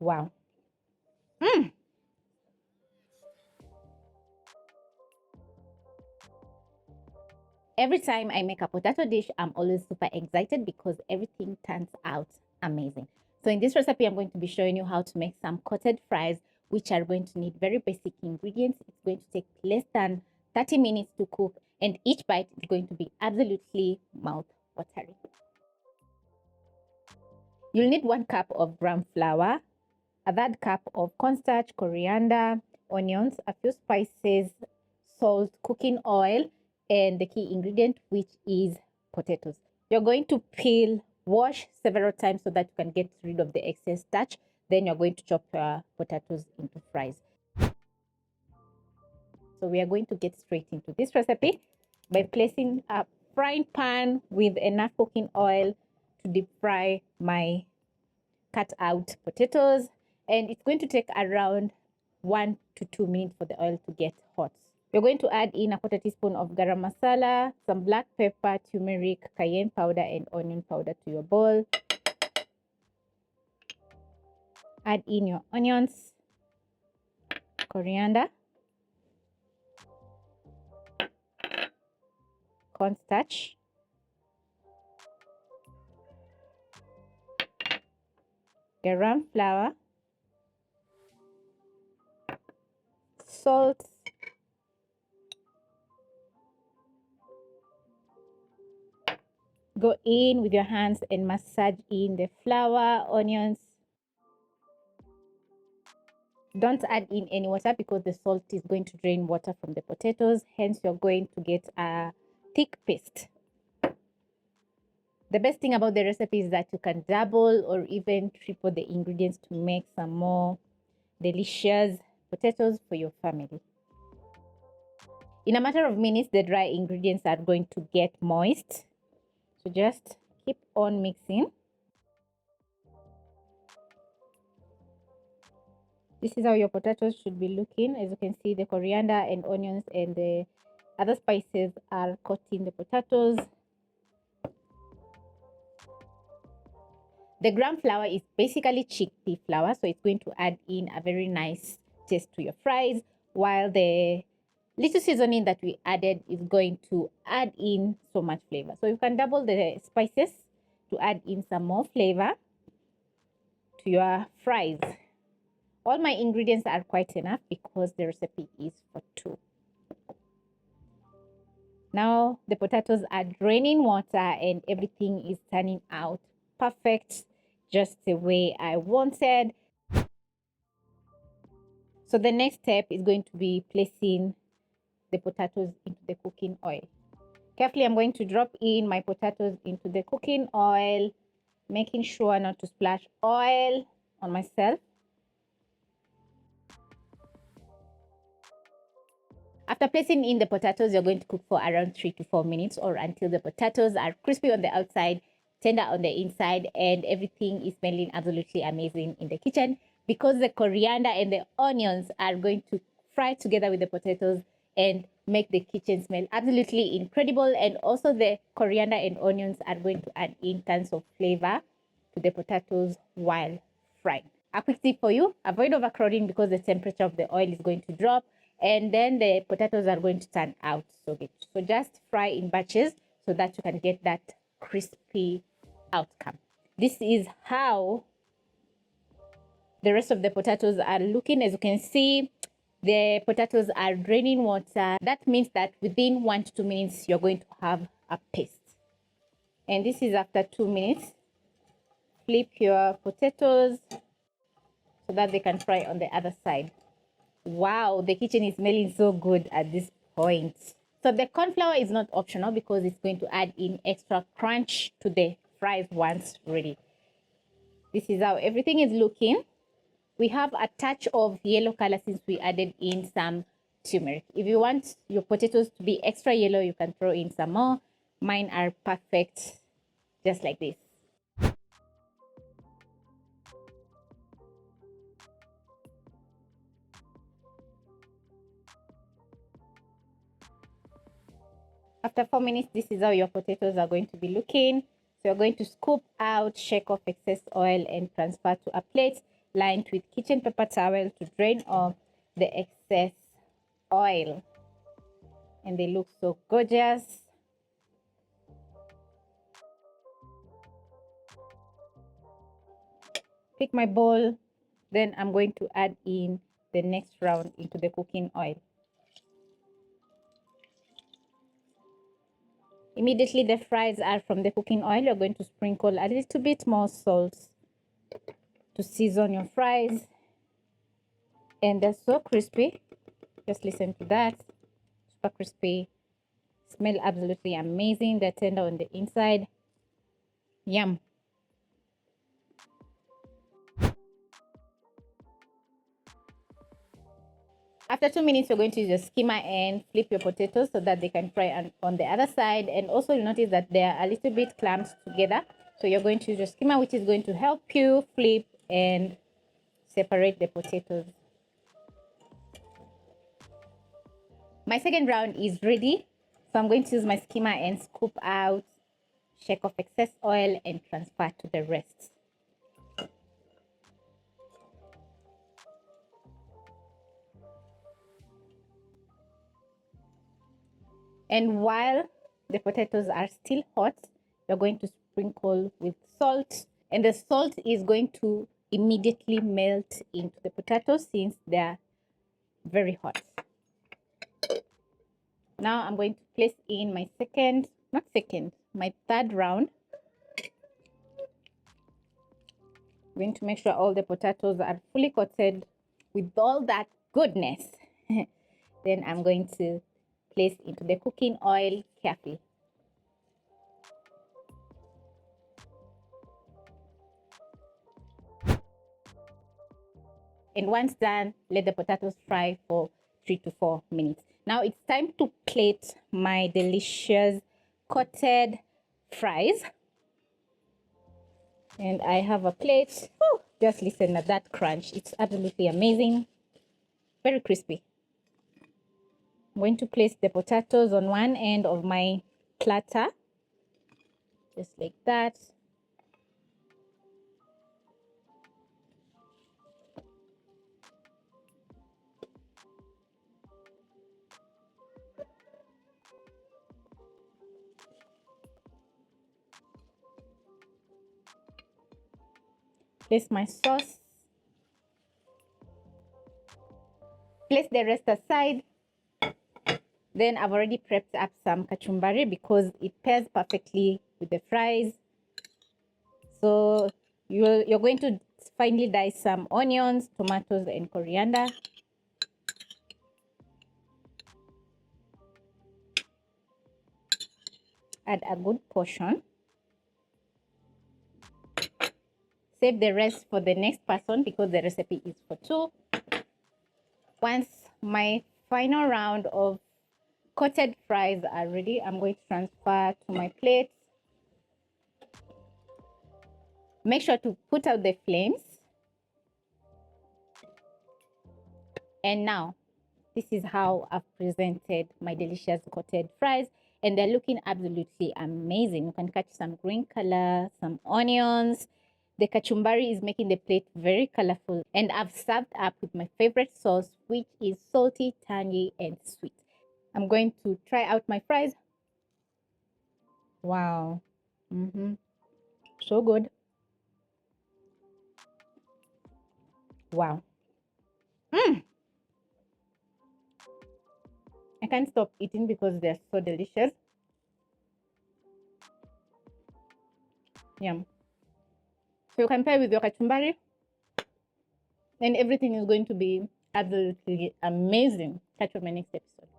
Wow. Every time I make a potato dish, I'm always super excited because everything turns out amazing. So in this recipe, I'm going to be showing you how to make some coated fries, which are going to need very basic ingredients. It's going to take less than 30 minutes to cook, and each bite is going to be absolutely mouth-watering. You'll need 1 cup of gram flour, a third cup of cornstarch, coriander, onions, a few spices, salt, cooking oil, and the key ingredient, which is potatoes. You're going to peel, wash several times so that you can get rid of the excess starch. Then you're going to chop your potatoes into fries. So we are going to get straight into this recipe by placing a frying pan with enough cooking oil to deep fry my cut out potatoes, and it's going to take around 1 to 2 minutes for the oil to get hot. You're going to add in a 1/4 teaspoon of garam masala, some black pepper, turmeric, cayenne powder, and onion powder to your bowl. Add in your onions, coriander, cornstarch, garam flour, salt, go in with your hands and massage in the flour, onions. Don't add in any water because the salt is going to drain water from the potatoes. Hence, you're going to get a thick paste. The best thing about the recipe is that you can double or even triple the ingredients to make some more delicious potatoes for your family. In a matter of minutes, the dry ingredients are going to get moist. So just keep on mixing. This is how your potatoes should be looking. As you can see, the coriander and onions and the other spices are coating the potatoes. The gram flour is basically chickpea flour, so it's going to add in a very nice taste to your fries, while the little seasoning that we added is going to add in so much flavor. So you can double the spices to add in some more flavor to your fries. All my ingredients are quite enough because the recipe is for 2. Now the potatoes are draining water and everything is turning out perfect, just the way I wanted. So the next step is going to be placing the potatoes into the cooking oil. Carefully, I'm going to drop in my potatoes into the cooking oil, making sure not to splash oil on myself. After placing in the potatoes, you're going to cook for around 3 to 4 minutes or until the potatoes are crispy on the outside, tender on the inside, and everything is smelling absolutely amazing in the kitchen, because the coriander and the onions are going to fry together with the potatoes and make the kitchen smell absolutely incredible. And also the coriander and onions are going to add in tons of flavor to the potatoes while frying. A quick tip for you: avoid overcrowding because the temperature of the oil is going to drop and then the potatoes are going to turn out so good. So just fry in batches so that you can get that crispy outcome. This is how the rest of the potatoes are looking. As you can see, the potatoes are draining water. That means that within 1 to 2 minutes, you're going to have a paste. And this is after 2 minutes. Flip your potatoes so that they can fry on the other side. Wow, the kitchen is smelling so good at this point. So the corn flour is not optional because it's going to add in extra crunch to the fries once ready. This is how everything is looking. We have a touch of yellow color since we added in some turmeric. If you want your potatoes to be extra yellow, you can throw in some more. Mine are perfect, just like this. After 4 minutes, this is how your potatoes are going to be looking. So you're going to scoop out, shake off excess oil and transfer to a plate. lined with kitchen paper towel to drain off the excess oil. And they look so gorgeous. Pick my bowl. Then I'm going to add in the next round into the cooking oil. Immediately the fries are from the cooking oil, you're going to sprinkle a little bit more salt to season your fries. And they're so crispy. Just listen to that. Super crispy. Smell absolutely amazing. They're tender on the inside. Yum. After 2 minutes, you're going to use your skimmer and flip your potatoes so that they can fry on the other side. And also you'll notice that they are a little bit clamped together. So you're going to use your skimmer, which is going to help you flip and separate the potatoes. My second round is ready. So I'm going to use my skimmer and scoop out, shake off excess oil and transfer to the rest. And while the potatoes are still hot, you're going to sprinkle with salt. And the salt is going to immediately melt into the potatoes since they're very hot. Now I'm going to place in my my third round. I'm going to make sure all the potatoes are fully coated with all that goodness. Then I'm going to place into the cooking oil carefully. And once done, let the potatoes fry for 3 to 4 minutes. Now it's time to plate my delicious coated fries. And I have a plate. Whew, just listen to that crunch. It's absolutely amazing. Very crispy. I'm going to place the potatoes on one end of my platter. Just like that. Place my sauce. Place the rest aside. Then I've already prepped up some kachumbari because it pairs perfectly with the fries. So you're going to finely dice some onions, tomatoes, and coriander. Add a good portion. Save the rest for the next person because the recipe is for 2. Once my final round of coated fries are ready, I'm going to transfer to my plate. Make sure to put out the flames. And now, this is how I've presented my delicious coated fries. And they're looking absolutely amazing. You can catch some green color, some onions. The kachumbari is making the plate very colorful. And I've served up with my favorite sauce, which is salty, tangy, and sweet. I'm going to try out my fries. Wow. So good. Wow. I can't stop eating because they're so delicious. Yum. So you can pair with your kachumbari and everything is going to be absolutely amazing. Catch you on my next episode.